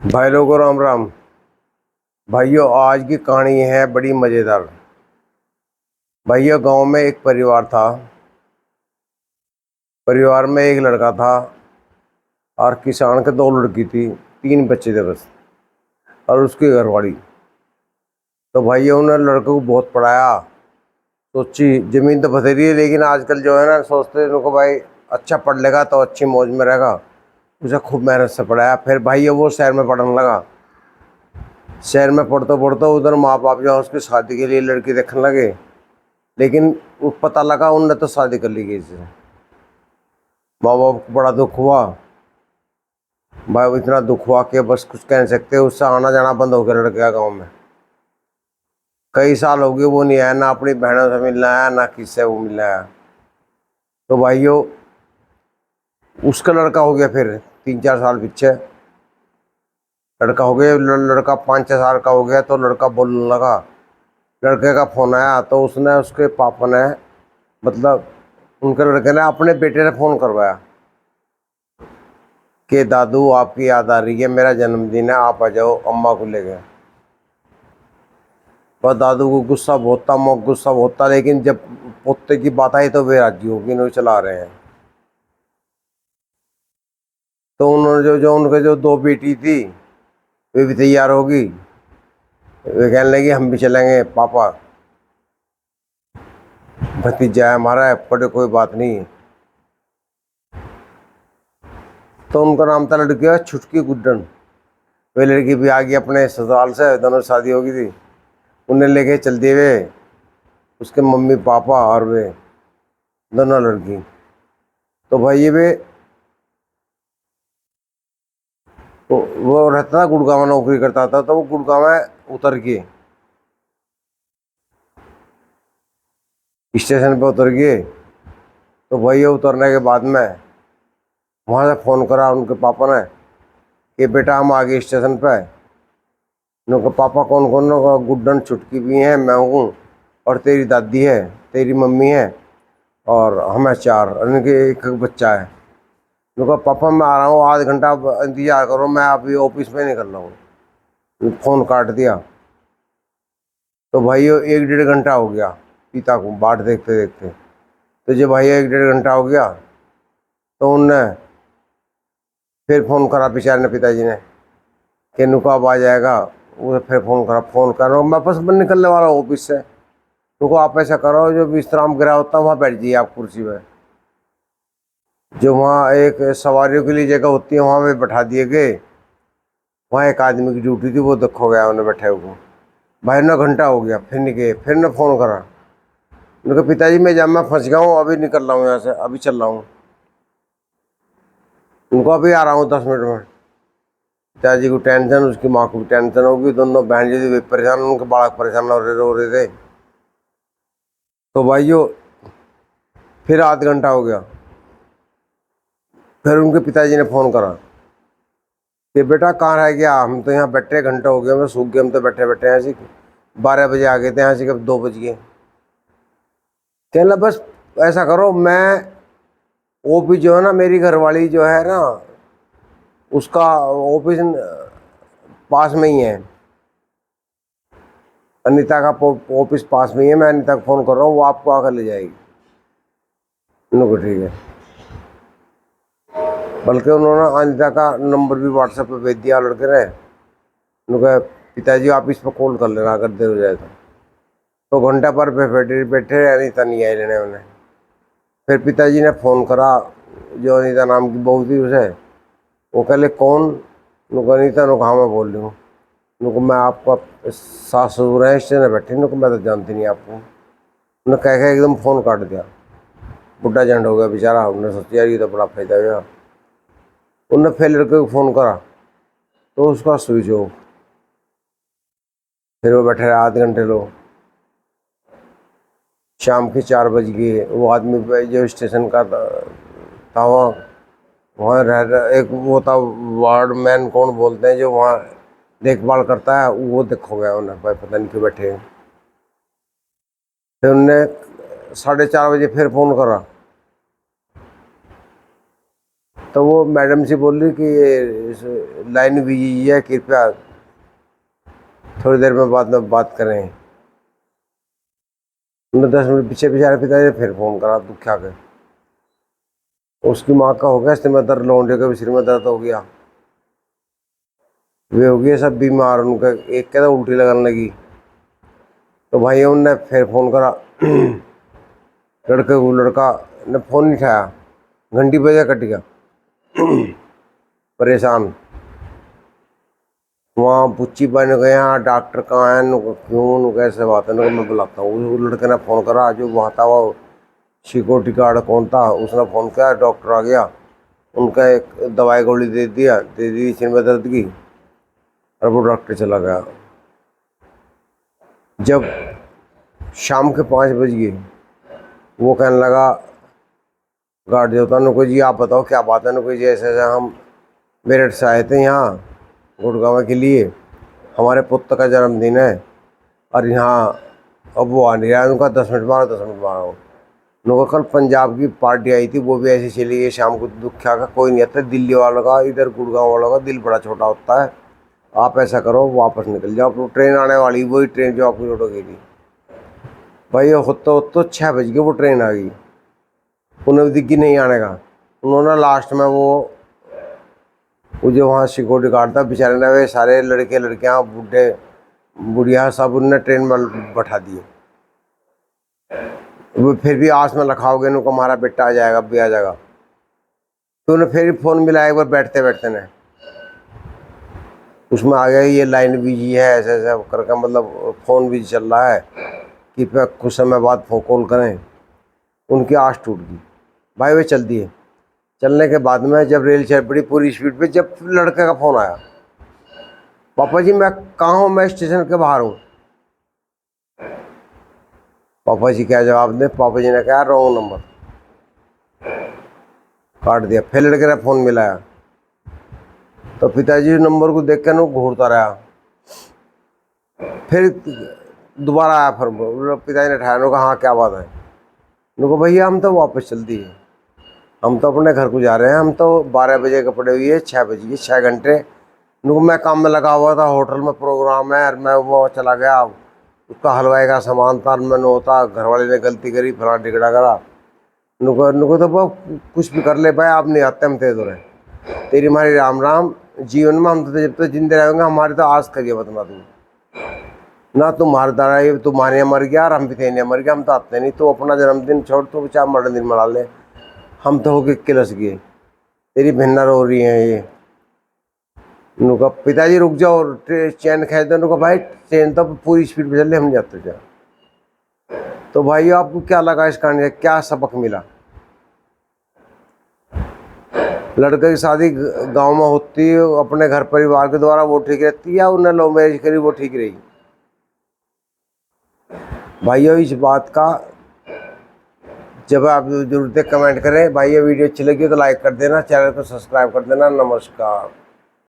भाई लोगों राम राम। भाइयों आज की कहानी है बड़ी मज़ेदार। भाइयों गांव में एक परिवार था। परिवार में एक लड़का था और किसान के दो लड़की थी। तीन बच्चे थे बस, और उसकी घरवाली। तो भाइयों ने लड़के को बहुत पढ़ाया। सोची ज़मीन तो बथेरी है, लेकिन आजकल जो है ना सोचते हैं उनको भाई अच्छा पढ़ लेगा तो अच्छी मौज में रहेगा। उसे खूब मेहनत से पढ़ाया। फिर भाइयों वो शहर में पढ़ने लगा। शहर में पढ़ते पढ़ते उधर माँ बाप जो है उसकी शादी के लिए लड़की देखने लगे। लेकिन वो पता लगा उनने तो शादी कर ली किसी से। माँ बाप को बड़ा दुख हुआ। भाई वो इतना दुख हुआ कि बस कुछ कह नहीं सकते। उससे आना जाना बंद हो गया लड़के का गाँव में। कई साल हो गए वो नहीं आया, ना अपनी बहनों से मिलना आया ना किससे वो मिलना आया। तो भाइयों उसका लड़का हो गया फिर 3-4 साल पीछे। लड़का हो गया, लड़का 5-6 साल का हो गया तो लड़का बोलने लगा। लड़के का फ़ोन आया तो उसने उसके पापा ने, मतलब उनके लड़के ने अपने बेटे ने फ़ोन करवाया कि दादू आपकी याद आ रही है, मेरा जन्मदिन है, आप आ जाओ अम्मा को ले गए। पर दादू को गुस्सा बहुत था, मोक गुस्सा बहुत था, लेकिन जब पोते की बात आई तो वे राजी होगी, नहीं चला रहे हैं। तो उन्होंने जो जो उनके जो दो बेटी थी वे भी तैयार होगी। वे कहने लगी हम भी चलेंगे पापा, भतीजा है हमारा है, पर कोई बात नहीं है। तो उनका नाम था लड़की का छुटकी गुड्डन। वे लड़की भी आ गई अपने ससुराल से, दोनों शादी हो गई थी। उन्हें लेके चल दिए वे, उसके मम्मी पापा और वे दोनों लड़की। तो भाई ये वे वो रहता था गुड़गांव में, नौकरी करता था। तो वो गुड़गांव में उतर के स्टेशन पे उतर गए। तो भाई ये उतरने के बाद में वहाँ से फ़ोन करा उनके पापा ने कि बेटा हम आ गए स्टेशन पे। उनके पापा कौन कौन? गुड्डन छुटकी भी हैं, मैं हूँ और तेरी दादी है, तेरी मम्मी है और हमें चार, और इनके एक बच्चा है। उनका पापा मैं आ रहा हूँ, आध घंटा इंतजार करो, मैं अभी ऑफिस में निकल रहा हूँ। फ़ोन काट दिया। तो भाई 1-1.5 घंटा हो गया पिता को बाट देखते देखते। तो जब भाई 1-1.5 घंटा हो गया तो उनने फिर फ़ोन करा बेचारे ने, पिताजी ने, कि नुका अब आ जाएगा। उसे फिर फ़ोन कर रहा हूँ, मैं बस मैं निकलने वाला हूँ ऑफिस से। नुको आप ऐसा करो, जो विश्राम गृह होता है वहाँ बैठ जाइए आप कुर्सी में। जो वहाँ एक सवारियों के लिए जगह होती है वहाँ पे बैठा दिए गए। वहाँ एक आदमी की ड्यूटी थी, वो देखो गया उन्हें बैठे हुए। भाई ना घंटा हो गया फिर नहीं गए। फिर ने फ़ोन करा। उनके पिताजी मैं जब मैं फंस गया हूँ, अभी निकल रहा हूँ यहाँ से, अभी चल रहा हूँ। उनको अभी आ रहा हूँ 10 मिनट में। पिताजी को टेंशन, उसकी माँ को भी टेंशन होगी, दोनों बहन जी भी परेशान, उनके बालक परेशान रो रहे थे। तो भाइयों फिर आध घंटा हो गया। फिर उनके पिताजी ने फ़ोन करा कि बेटा कहाँ रह गया, हम तो यहाँ बैठे घंटे हो गए, मैं सूख गए, हम तो बैठे बैठे हैं ऐसे। 12 बजे आ गए थे यहाँ से, कब 2 बज गए। कहना बस ऐसा करो, मैं ऑफिस जो है ना, मेरी घरवाली जो है ना, उसका ऑफिस पास में ही है। अनीता का ऑफिस पास में ही है, मैं अनीता को फ़ोन कर रहा हूँ, वो आपको आकर ले जाएगी। उनको ठीक है। बल्कि उन्होंने अनीता का नंबर भी व्हाट्सएप पे भेज दिया लड़के ने। उनका पिताजी आप इस पर कॉल कर लेना अगर देर हो जाए तो घंटा पर बैठे बैठे अनीता नहीं आई लेने उन्हें। फिर पिताजी ने फ़ोन करा, जो अनीता नाम की बहू थी उसे। वो कहले कौन? उनको अनीता ने कहा मैं बोल रही हूँ। उनको मैं आपका सास ससुर है स्टेशन बैठे, उनको मैं तो जानती नहीं आपको। उन्हें कह के एकदम फ़ोन काट दिया। बुढ़ा झंड हो गया बेचारा। उन्होंने सोचा यार ये तो बड़ा फायदा हुआ। उन्होंने फिर लड़के को फ़ोन करा तो उसका स्विच ऑफ। फिर वो बैठे रहे आधे घंटे लोग। शाम के 4 बज गए। वो आदमी जो स्टेशन का था वहाँ, वहाँ एक वो था वार्ड मैन, कौन बोलते हैं, जो वहाँ देखभाल करता है, वो देखो गया उन्हें, भाई पता नहीं क्यों बैठे हैं। फिर उनने 4:30 बजे फिर फ़ोन करा तो वो मैडम से बोल रही कि ये लाइन बिजी है, कृपया थोड़ी देर में बात करें। उन्हें 10 मिनट पीछे बेचारे पिताजी ने फिर फ़ोन करा दुख क्या के। उसकी माँ का हो गया सिर में दर्द, लौंडे का भी सिर में दर्द हो गया, वे हो गए सब बीमार। उनका एक कहता उल्टी लगने लगी। तो भाई उनने फिर फ़ोन करा लड़के को। लड़का ने फ़ोन नहीं उठाया, घंटी बजे कट गया। परेशान वहाँ पुच्ची बन गए, यहाँ डॉक्टर कहाँ है, नुको क्यों, नुको कैसे बात है, नुको मैं बुलाता हूँ। उस लड़के ने फ़ोन करा, जो वहाँ था वो सिक्योरिटी गार्ड कौन था, उसने फ़ोन किया, डॉक्टर आ गया, उनका एक दवाई गोली दे दी सिर में दर्द की, और वो डॉक्टर चला गया। जब शाम के 5 बज गए, वो कहने लगा गार्ड देवता, नुको जी आप बताओ क्या बात है। नुको जी ऐसे ऐसे हम मेरठ से आए थे यहाँ गुड़गांव के लिए, हमारे पुत्र का जन्मदिन है, और यहाँ अब वो आ नहीं रहा है। उनका 10 मिनट मारो 10 मिनट मारो। उनको कल पंजाब की पार्टी आई थी, वो भी ऐसी चली गई शाम को। दुखिया का कोई नहीं आता, दिल्ली वालों का, इधर गुड़गांव वालों का दिल बड़ा छोटा होता है। आप ऐसा करो वापस निकल जाओ, तो ट्रेन आने वाली, वही ट्रेन जो आपकी रोड गई थी। भाई तो 6 बज गए, वो ट्रेन आ गई, उन्हें दिक्की नहीं आने का। उन्होंने लास्ट में वो जो वहाँ सिक्योरिटी गार्ड था, बेचारे ने वे सारे लड़के लड़कियाँ बूढ़े बुढ़िया सब उनने ट्रेन में बैठा दिए। वो फिर भी आस में रखा हो गया, उनको हमारा बेटा आ जाएगा, भी आ जाएगा। तो उन्हें फिर फ़ोन मिला एक बार बैठते बैठते ने, उसमें आ गया ये लाइन बिजी है, ऐसे ऐसा करके, मतलब फ़ोन बिजी चल रहा है, कृपया कुछ समय बाद फोन कॉल करें। उनकी आस टूट गई। भाई वे चल दिए। चलने के बाद में जब रेल चल पड़ी पूरी स्पीड पे, जब लड़के का फ़ोन आया, पापा जी मैं कहाँ हूँ, मैं स्टेशन के बाहर हूँ। पापा जी क्या जवाब दें, पापा जी ने कहा रॉन्ग नंबर, काट दिया। फिर लड़के ने फ़ोन मिलाया, तो पिताजी नंबर को देख कर ना घूरता रहा। फिर दोबारा आया, फिर पिताजी ने उठाया, उन्होंने कहा हाँ क्या बात है। उनको भैया हम तो वापस चल दिए, हम तो अपने घर को जा रहे हैं, हम तो 12 बजे के पड़े हुए, 6 बज गए, 6 घंटे। उनको मैं काम में लगा हुआ था, होटल में प्रोग्राम है, और मैं वो चला गया, उसका हलवाई का सामान था, मैंने होता, घर वाले ने गलती करी, फला टिकड़ा करा। नुको तो वो कुछ भी कर ले भाई, आप नहीं आते, हम तेज हो रहे, तेरी हमारी राम राम। जीवन में हम तो जब तक जिंदे रहेंगे, हमारी तो आस करिए बतना तुम ना, तुम्हारा दादा ये तुम्हारे मर गया और हम भी तेने मर गया, हम तो आते नहीं। तो अपना जन्मदिन छोड़, तो चाहे मरण दिन मना ले, हम तो होके किलस गए, तेरी भिन्ना रो रही है ये। उनका पिताजी रुक जाओ, चैन खेच दो। उनका भाई ट्रेन तो पूरी स्पीड पे चल रही, हम जाते जा। तो भाई आपको क्या लगा इस कहानी से, क्या सबक मिला? लड़के की शादी गांव में होती है, अपने घर परिवार के द्वारा, वो ठीक रहती है, या उन्हें लव मैरिज करी वो ठीक रही? भाइयों इस बात का जब आप जरूरत है कमेंट करें। भाई ये वीडियो अच्छी लगी तो लाइक कर देना, चैनल को सब्सक्राइब कर देना। नमस्कार।